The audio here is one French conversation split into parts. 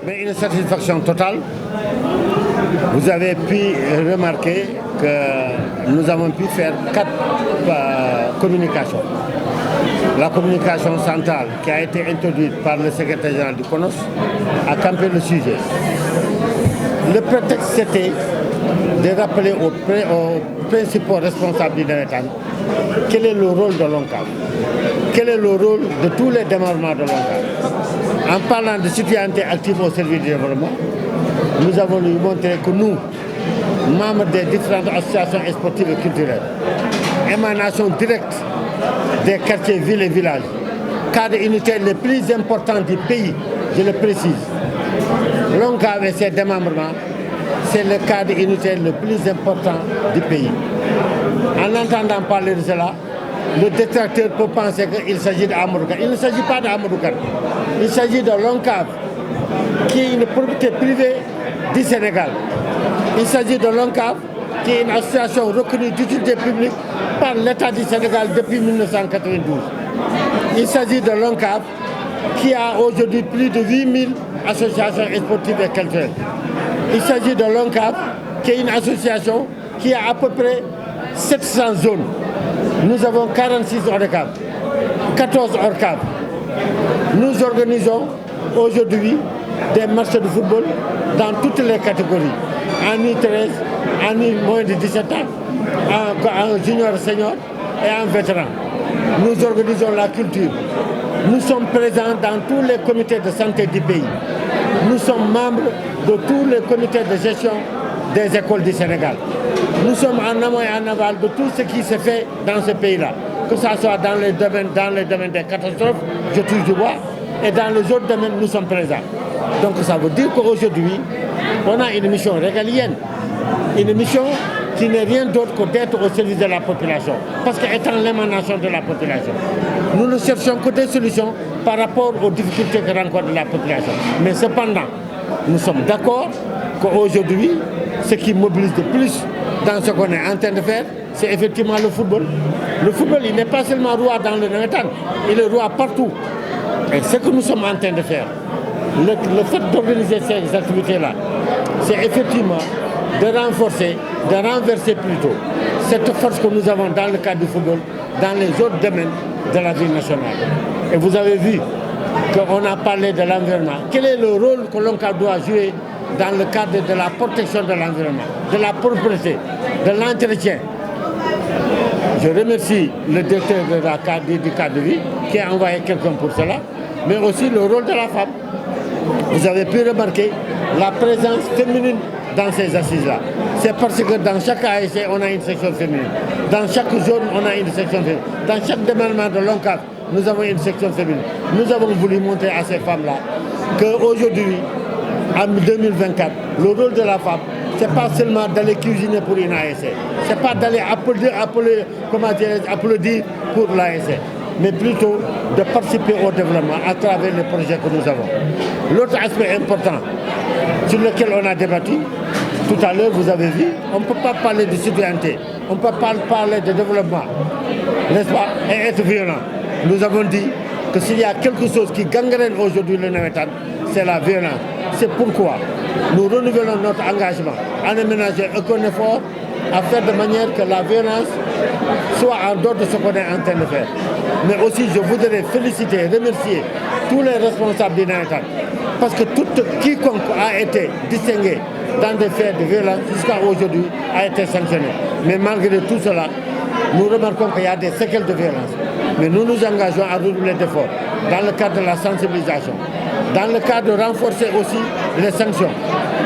Mais une satisfaction totale. Vous avez pu remarquer que nous avons pu faire 4 communications. La communication centrale qui a été introduite par le secrétaire général du CONOS a campé le sujet. Le prétexte c'était de rappeler aux principaux responsables du Navétane quel est le rôle de l'ONCAV, quel est le rôle de tous les démembrements de l'ONCAV. En parlant de citoyenneté active au service du développement, nous avons lui montré que nous, membres des différentes associations sportives et culturelles, émanation directe des quartiers, villes et villages, cadres unitaires les plus importants du pays, je le précise. L'ONCAV et ses démembrements, c'est le cadre unitaire le plus important du pays. En entendant parler de cela, le détracteur peut penser qu'il s'agit d'Amadou Kane. Il ne s'agit pas d'Amadou Kane. Il s'agit de l'ONCAV, qui est une propriété privée du Sénégal. Il s'agit de l'ONCAV, qui est une association reconnue d'utilité publique par l'État du Sénégal depuis 1992. Il s'agit de l'ONCAV, qui a aujourd'hui plus de 8000 associations sportives et culturelles. Il s'agit de l'ONCAV, qui est une association qui a à peu près 700 zones. Nous avons 46 ORCAV, 14 ORCAV. Nous organisons aujourd'hui des matchs de football dans toutes les catégories. En U13, en U moins de 17 ans, en junior senior et en vétéran. Nous organisons la culture. Nous sommes présents dans tous les comités de santé du pays. Nous sommes membres de tous les comités de gestion des écoles du Sénégal. Nous sommes en amont et en aval de tout ce qui se fait dans ce pays-là. Que ce soit dans les domaines des catastrophes, je touche du bois, et dans les autres domaines, nous sommes présents. Donc ça veut dire qu'aujourd'hui, on a une mission régalienne, une mission qui n'est rien d'autre que d'être au service de la population. Parce qu'étant l'émanation de la population, nous ne cherchons que des solutions par rapport aux difficultés que rencontre la population. Mais cependant, nous sommes d'accord qu'aujourd'hui, ce qui mobilise le plus dans ce qu'on est en train de faire, c'est effectivement le football. Le football, il n'est pas seulement roi dans le Navétane, il est roi partout. Et ce que nous sommes en train de faire, le fait d'organiser ces activités-là, c'est effectivement de renforcer, de renverser plutôt cette force que nous avons dans le cadre du football, dans les autres domaines de la vie nationale. Et vous avez vu qu'on a parlé de l'environnement. Quel est le rôle que l'ONCAV doit jouer dans le cadre de la protection de l'environnement, de la propreté, de l'entretien? Je remercie le directeur du cadre de vie qui a envoyé quelqu'un pour cela, mais aussi le rôle de la femme. Vous avez pu remarquer la présence féminine dans ces assises-là. C'est parce que dans chaque ASC, on a une section féminine. Dans chaque zone, on a une section féminine. Dans chaque département de l'ONCAV, nous avons une section féminine. Nous avons voulu montrer à ces femmes-là qu'aujourd'hui, en 2024, le rôle de la femme, ce n'est pas seulement d'aller cuisiner pour une ASC. Ce n'est pas d'aller applaudir pour l'ASC, mais plutôt de participer au développement à travers les projets que nous avons. L'autre aspect important sur lequel on a débattu, tout à l'heure vous avez vu, on ne peut pas parler de citoyenneté, on ne peut pas parler de développement, n'est-ce pas, et être violent. Nous avons dit que s'il y a quelque chose qui gangrène aujourd'hui le Navétane, c'est la violence. C'est pourquoi nous renouvelons notre engagement à ménager aucun effort à faire de manière que la violence soit en dehors de ce qu'on est en train de faire. Mais aussi, je voudrais féliciter, remercier tous les responsables du Navétane, parce que quiconque a été distingué dans des faits de violence jusqu'à aujourd'hui a été sanctionné. Mais malgré tout cela, nous remarquons qu'il y a des séquelles de violence. Mais nous nous engageons à redoubler d'efforts dans le cadre de la sensibilisation, dans le cadre de renforcer aussi les sanctions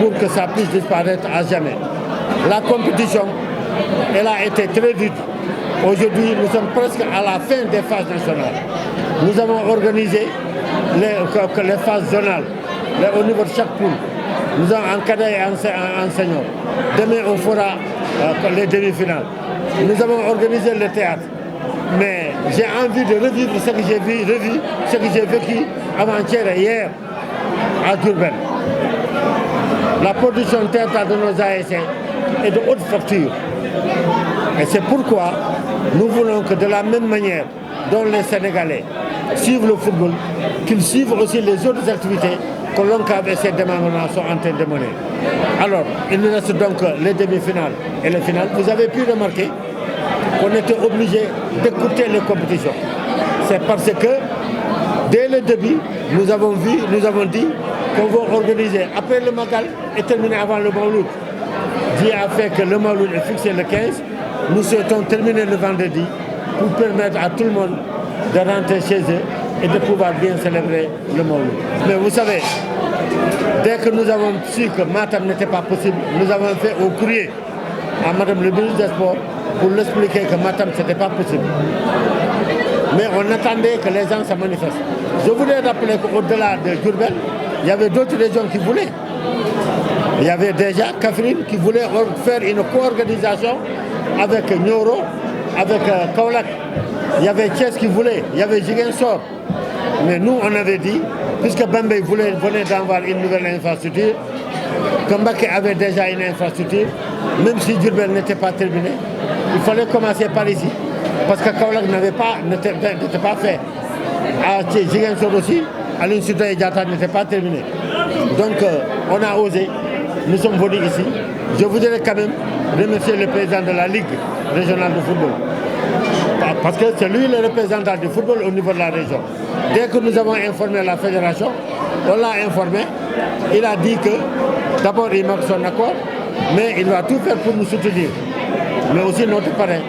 pour que ça puisse disparaître à jamais. La compétition, elle a été très dure. Aujourd'hui, nous sommes presque à la fin des phases nationales. Nous avons organisé les phases zonales au niveau de chaque poule. Nous avons en cadet et en senior. Demain, on fera les demi-finales. Nous avons organisé le théâtre. Mais j'ai envie de revivre ce que j'ai vécu avant-hier et hier à Diourbel. La production théâtrale de nos ASC est de haute facture. Et c'est pourquoi nous voulons que de la même manière dont les Sénégalais suivent le football, qu'ils suivent aussi les autres activités que l'ONCAV et ses démembrements sont en train de mener. Alors, il nous reste donc les demi-finales et les finales. Vous avez pu remarquer qu'on était obligé d'écouter les compétitions. C'est parce que, dès le début, nous avons dit qu'on va organiser après le Magal et terminer avant le Mawlud. Dieu a fait que le Mawlud est fixé le 15. Nous souhaitons terminer le vendredi pour permettre à tout le monde de rentrer chez eux et de pouvoir bien célébrer le Mawlud. Mais vous savez, dès que nous avons su que Matam n'était pas possible, nous avons fait au courrier à Madame le ministre des Sports pour l'expliquer que Matam ce n'était pas possible. Mais on attendait que les gens se manifestent. Je voudrais rappeler qu'au-delà de Diourbel, il y avait d'autres régions qui voulaient. Il y avait déjà Kaffrine qui voulait faire une co-organisation avec Nioro, avec Kaolack. Il y avait Thiès qui voulait, il y avait Ziguinchor. Mais nous, on avait dit, puisque Bambey venait d'avoir une nouvelle infrastructure, que Mbacké avait déjà une infrastructure, même si Diourbel n'était pas terminé, il fallait commencer par ici. Parce que Kaolack n'était pas fait. À Ziguinchor aussi, Aline Sitoé Diatta n'était pas terminé. Donc, on a osé. Nous sommes venus ici. Je voudrais quand même remercier le président de la Ligue régionale de football. Parce que c'est lui le représentant du football au niveau de la région. Dès que nous avons informé la fédération, on l'a informé. Il a dit que d'abord il manque son accord, mais il va tout faire pour nous soutenir. Mais aussi notre parrain.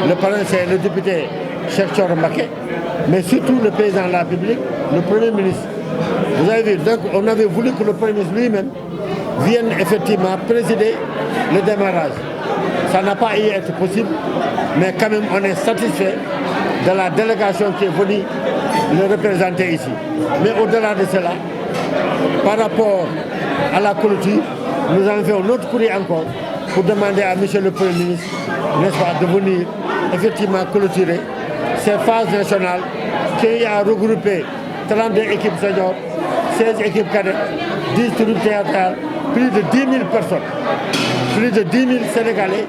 Le parrain c'est le député Cheikh Thioro Mbacké, mais surtout le président de la République, le Premier ministre. Vous avez vu, donc on avait voulu que le Premier ministre lui-même vienne effectivement présider le démarrage. Ça n'a pas eu être possible, mais quand même on est satisfait de la délégation qui est venue le représenter ici. Mais au-delà de cela, par rapport à la clôture, nous avons fait un autre courrier encore pour demander à M. le Premier ministre, n'est-ce pas, de venir effectivement clôturer ces phases nationales qui a regroupé 32 équipes seniors, 16 équipes cadettes, 10 troupes théâtrales, plus de 10 000 personnes. Plus de 10 000 Sénégalais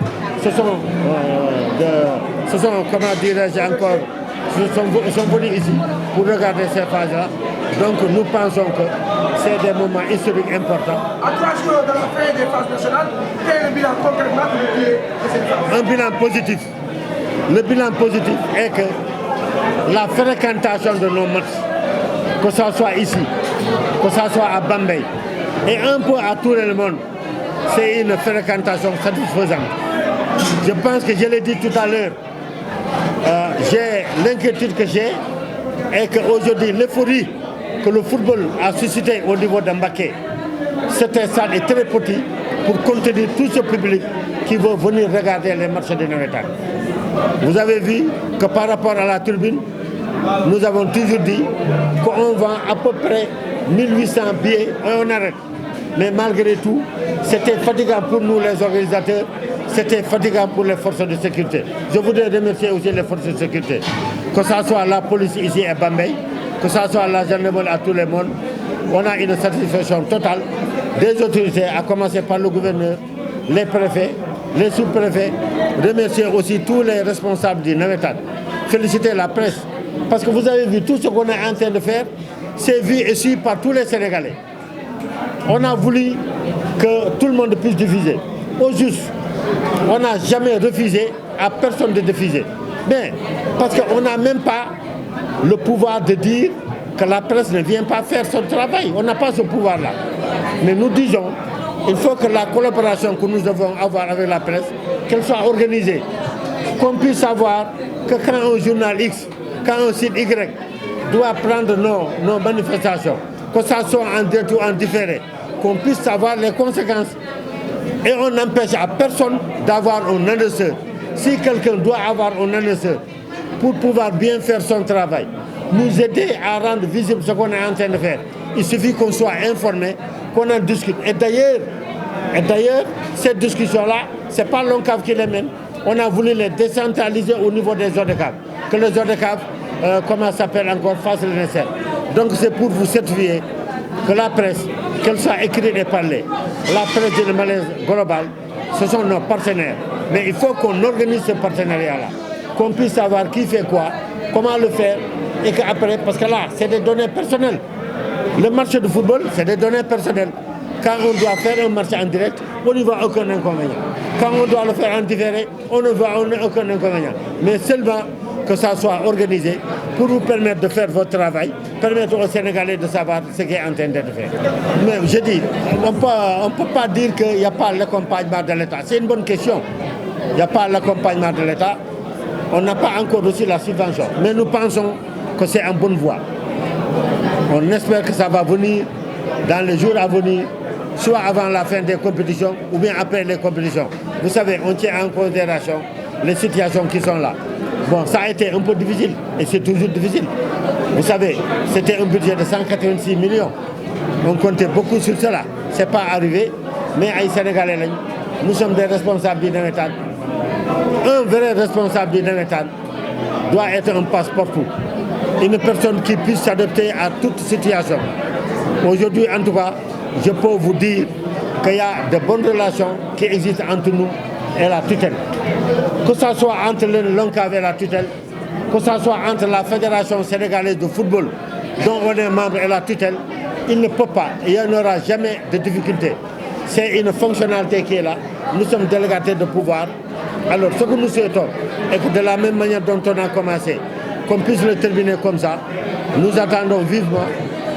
comment dirais-je encore, sont venus ici pour regarder ces phases-là. Donc nous pensons que c'est des moments historiques importants. À 3 jours de la fin des phases nationales, quel est le bilan concrètement de cette phase? Un bilan positif. Le bilan positif est que la fréquentation de nos matchs, que ce soit ici, que ce soit à Bambey, et un peu à tout le monde, c'est une fréquentation satisfaisante. Je pense que je l'ai dit tout à l'heure, l'inquiétude que j'ai est qu'aujourd'hui, l'euphorie que le football a suscité au niveau de Mbacké, cet stade est très petit pour contenir tout ce public qui veut venir regarder les matchs de Navétane. Vous avez vu que par rapport à la tribune, nous avons toujours dit qu'on vend à peu près 1800 billets et on arrête. Mais malgré tout, c'était fatigant pour nous les organisateurs, c'était fatigant pour les forces de sécurité. Je voudrais remercier aussi les forces de sécurité, que ce soit la police ici à Bambey, que ce soit la gendarmerie à tout le monde. On a une satisfaction totale des autorités, à commencer par le gouverneur, les préfets, les sous-préfets, remercier aussi tous les responsables du Navétane, féliciter la presse, parce que vous avez vu tout ce qu'on est en train de faire, c'est vu et suivi par tous les Sénégalais. On a voulu que tout le monde puisse diffuser. Au juste, on n'a jamais refusé à personne de diffuser. Mais parce qu'on n'a même pas le pouvoir de dire que la presse ne vient pas faire son travail. On n'a pas ce pouvoir-là. Mais nous disons, il faut que la collaboration que nous devons avoir avec la presse, qu'elle soit organisée. Qu'on puisse savoir que quand un journal X, quand un site Y doit prendre nos manifestations, que ça soit en direct ou en différé, qu'on puisse savoir les conséquences. Et on n'empêche à personne d'avoir un annonceur. Si quelqu'un doit avoir un annonceur pour pouvoir bien faire son travail, nous aider à rendre visible ce qu'on est en train de faire, il suffit qu'on soit informé, qu'on en discute. Et d'ailleurs, cette discussion-là, ce n'est pas l'ONCAV qui les mène. On a voulu les décentraliser au niveau des ODCAV. Que les ODCAV, comment ça s'appelle encore, fassent le nécessaire. Donc c'est pour vous certifier que la presse, qu'elle soit écrite et parlée, la presse de malaise global, ce sont nos partenaires. Mais il faut qu'on organise ce partenariat-là, qu'on puisse savoir qui fait quoi, comment le faire, et qu'après, parce que là, c'est des données personnelles. Le marché de football, c'est des données personnelles. Quand on doit faire un marché en direct, on n'y voit aucun inconvénient. Quand on doit le faire en différé, on ne voit aucun inconvénient. Mais seulement que ça soit organisé pour vous permettre de faire votre travail, permettre aux Sénégalais de savoir ce qui est en train d'être fait. Mais je dis, on ne peut pas dire qu'il n'y a pas l'accompagnement de l'État. C'est une bonne question. Il n'y a pas l'accompagnement de l'État. On n'a pas encore reçu la subvention. Mais nous pensons que c'est en bonne voie. On espère que ça va venir dans les jours à venir, soit avant la fin des compétitions ou bien après les compétitions. Vous savez, on tient en considération les situations qui sont là. Bon, ça a été un peu difficile et c'est toujours difficile. Vous savez, c'était un budget de 186 millions. On comptait beaucoup sur cela. Ce n'est pas arrivé, mais les Sénégalais, nous sommes des responsables du Navétane. Un vrai responsable du Navétane doit être un passe-partout. Une personne qui puisse s'adapter à toute situation. Aujourd'hui, en tout cas, je peux vous dire qu'il y a de bonnes relations qui existent entre nous et la tutelle. Que ce soit entre l'ONCAV et la tutelle, que ce soit entre la Fédération sénégalaise de football, dont on est membre, et la tutelle, il ne peut pas, il n'y aura jamais de difficulté. C'est une fonctionnalité qui est là. Nous sommes délégatés de pouvoir. Alors, ce que nous souhaitons, est que de la même manière dont on a commencé, qu'on puisse le terminer comme ça, nous attendons vivement,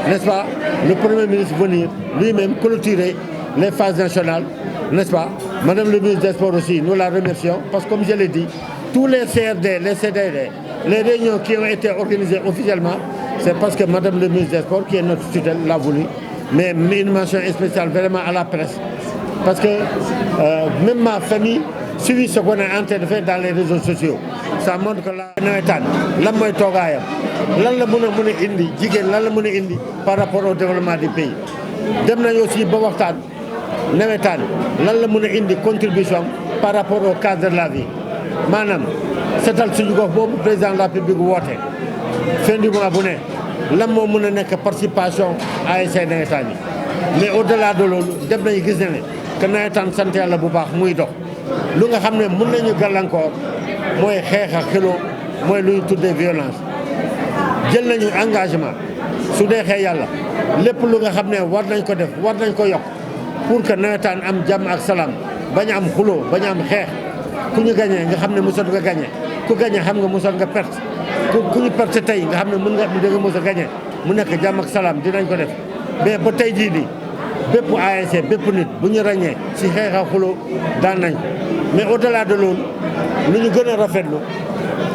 n'est-ce pas, le Premier ministre venir lui-même clôturer les phases nationales, n'est-ce pas? Madame le ministre des Sports aussi, nous la remercions, parce que comme je l'ai dit, tous les CRD, les CDD, les réunions qui ont été organisées officiellement, c'est parce que Madame le ministre des Sports, qui est notre tutelle, l'a voulu. Mais une mention spéciale vraiment à la presse. Parce que même ma famille suit ce qu'on est en train de faire dans les réseaux sociaux. Ça montre que la nawetaan lan mooy toogaayam lan la mën a indi jigéen lan la mën a indi par rapport au développement du pays. dem nañu aussi ba waxtaan nawetaan lan la mën a indi contribution par rapport au cadre de la vie maanaam setal suñu gox boobu président de la République woote fin du mois bu ne lan moo mën a nekk participation ASC nawetaan yi mais au delà de loolu dem nañu gis ne que nawetaan sant yàlla bu baax muy dox lu nga xam ne mën nañu gàllankoor mooy xeex ak xeloo mooy lu ñu tuddee violence jël nañu engagement su deexee yàlla lépp lu nga xam ne war nañ ko def war nañ ko yokk pour que nawetaan am jàmm ak salaam bañ a am xuloo bañ a am xeex ku ñu gagné nga xam ne mosoon nga gagné ku gagné xam nga mosoon nga perte ku ñu perte tey nga xam ne mën nga da nga mos a gagné mu nekk jàmm ak salaam dinañ ko def mais ba tey jii nii bépp ASC bépp nit bu ñu ràññee si xeex ak xuloo daan nañ ko mais au delà de loolu lu ñu gën a rafetlu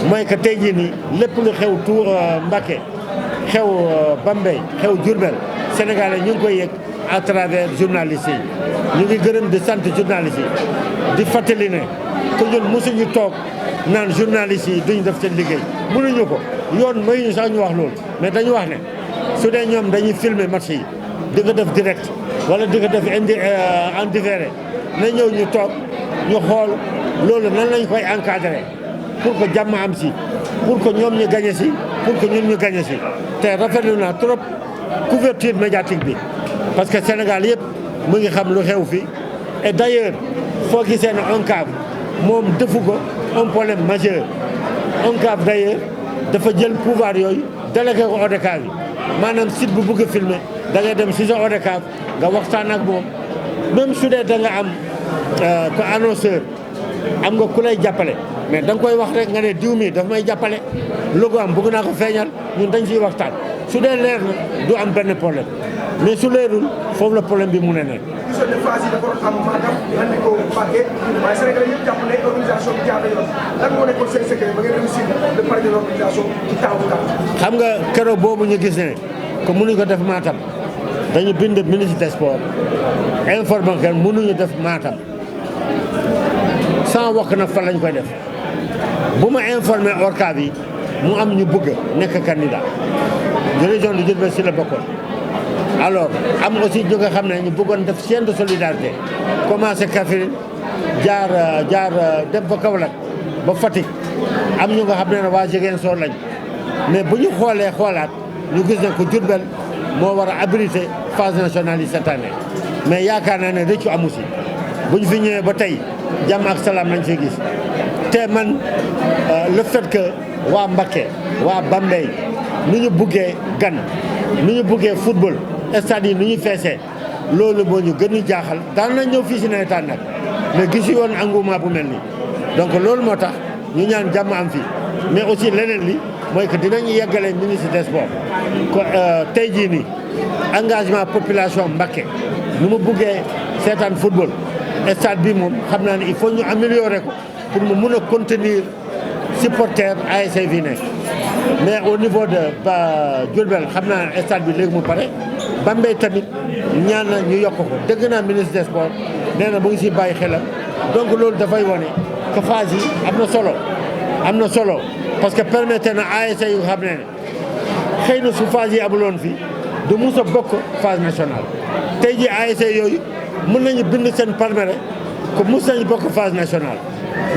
mooy que tey jii nii lépp lu xew Tour Mbacké xew Bambey xew Diourbel Sénégalais ñu ngi koy yëg à travers journalistes yi ñu ngi gërëm di sant journalistes yi di fàttali ne que ñun mosuñu toog naan journalistes yi duñ def seen liggéey mënuñu ko yoon mayuñu sax ñu wax loolu mais dañu wax ne su dee ñoom dañuy filmer match yi di ko def direct wala di ko def en différé na ñëw ñu toog ñu xool loolu nan lañ koy encadrer pour que jàmm am si pour que ñoom ñu gagné si pour que ñun ñu gagné si te rafetlu naa trop couverture médiatique bi parce que Sénégal yëpp mu ngi xam lu xew fi et d'ailleurs foo gisee ne ONCAV moom defu ko un problème majeur ONCAV d'ailleurs dafa jël pouvoir yooyu délégué ko ODCAV yi maanaam site bu bëgg a filmer da ngay dem si sa ODCAV nga waxtaan ak moom même su dee da nga am ko annonceur am nga ku lay jàppale mais da nga koy wax rek nga ne diw mi daf may jàppale logo am bëgg naa ko feeñal ñun dañ ciy waxtaan su dee leer na du am benn problème mais su leerul foofu la problème bi mun a nekk. émission de phase yi dafa doon am maanaam andi ko Mbacké waaye Sénégalais yëpp jàpp ne organisation bi jaar na yoon lan moo nekkoon seen secret ba ngeen réussir le pari de l'organisation ci temps bu gàtt. xam nga keroog boobu ñu gis ne que mënuñ ko def Matam dañu bind ministre des sports informé que mënuñu def Matam sans wax na fan lañ koy def bu ma informé ORCAV bi mu am ñu bëgg nekk candidat de région de Diourbel si la bokkoon alors am aussi ñu nga xam ne ñu bëggoon def chaîne de solidarité commencé Kaffrine jaar dem ba Kaolack ba Fatick am ñu nga xam ne waa Ziguinchor lañ mais bu ñu xoolee xoolaat ñu gis ne ko Diourbel moo war a abriter phase nationale yi cette année mais yaakaar naa ne rëccu amu si bu ñu fi ñëwee ba tey jàmm ak salaam lañ fi gis te man le fait que waa Mbacké waa Bambey nu ñu buggee gan nu ñu buggee football stade yi nu ñuy feesee loolu moo ñu gën a jaaxal daan nañ ñëw fii si nawetaan nag mais gis woon engouement bu mel nii donc loolu moo tax ñu ñaan jàmm am fii mais aussi leneen li mooy que dinañu yeggale ministre des sports ko tey jii nii engagement population Mbacké nu mu buggee seetaan football stade bi moom xam naa ne il faut ñu améliorer ko pour mu mun a contenir supporters ASC fi nekk mais au niveau de Diourbel xam naa stade bi léegi mu pare Bambey tamit ñaan na ñu yokk ko dégg naa ministre des sports nee na mu ngi si bàyyi xelam donc loolu dafay wane que phase yi am na solo parce que permettre na ASC yu xam ne xëy na su phase yi amuloon fii du mus a bokk phase nationale tey ji ASC yooyu mën nañu bind seen palmarès que mus nañu bokk phase nationale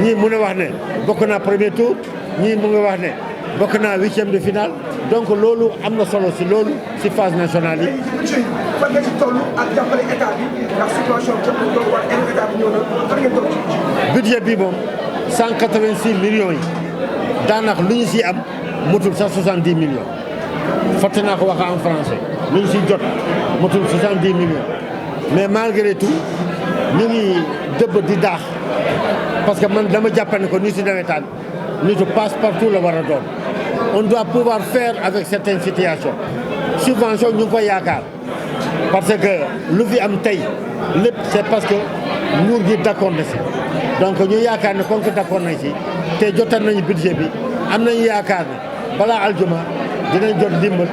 ñii mun a wax ne bokk naa premier tour ñii mu ngi wax ne bokk naa 8e de finale donc loolu am na solo si loolu si phase nationale yi. fan nga ci toll ak jàppale état bi ndax situation bi jot nañu doon war état bi ñëw na fan ngeen toll ci. budget bi moom 186 millions yi daanaka lu ñu si am motul sax 70 millions fàtte naa ko wax en français lu ñu si jot motul 70 millions mais malgré tout ñu ngi dëbb di daax parce que man dama jàpp ne ko ni si nawetaan nitu passe partout la war a doon on doit pouvoir faire avec certaines situations subvention ñu ngi koy yaakaar parce que lu fi am tey lépp c'est parce que nguur gi d'accord na si donc ñu yaakaar ne kon ko d'accord nañ si te jotal nañu budget bi am nañu yaakaar ne balaa aljuma dinañ jot ndimbal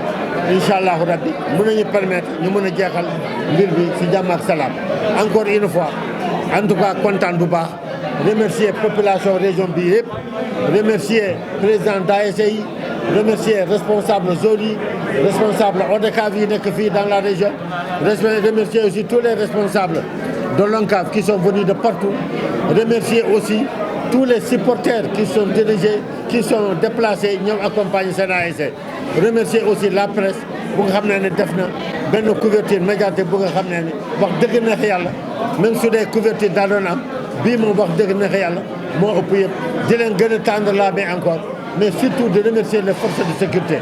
incha allahu rabbi mën nañu permettre ñu mën a jeexal mbir bi si jàmm ak salaam encore une fois en tout cas kontaan bu baax remercier population région bi yëpp remercier président d'ASC yi remercier responsable zone yi responsable ODCAV yi nekk fii dans la région remercier aussi tous les responsables de l'ONCAV qui sont venus de partout remercier aussi tous les supporters qui sont dirigés qui sont déplacés ñoom accompagner seen ASC remercier aussi la presse bu nga xam ne def na benn couverture médiatique bu nga xam ne wax dëgg neex yàlla même su dee couverture daa doon am bii moom wax dëgg neex yàlla moo ëpp yëpp di leen gën a tendre la main encore mais surtout de remercier les forces de sécurité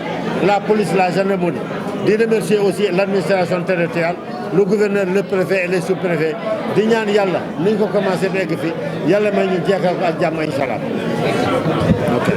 la police la gendarmerie di remercier aussi l'administration territoriale le gouverneur le préfet et les sous-préfets di ñaan yàlla ni ñu ko commencé nekk fii yàlla may ñu jeexal ko ak jàmm incha allah ok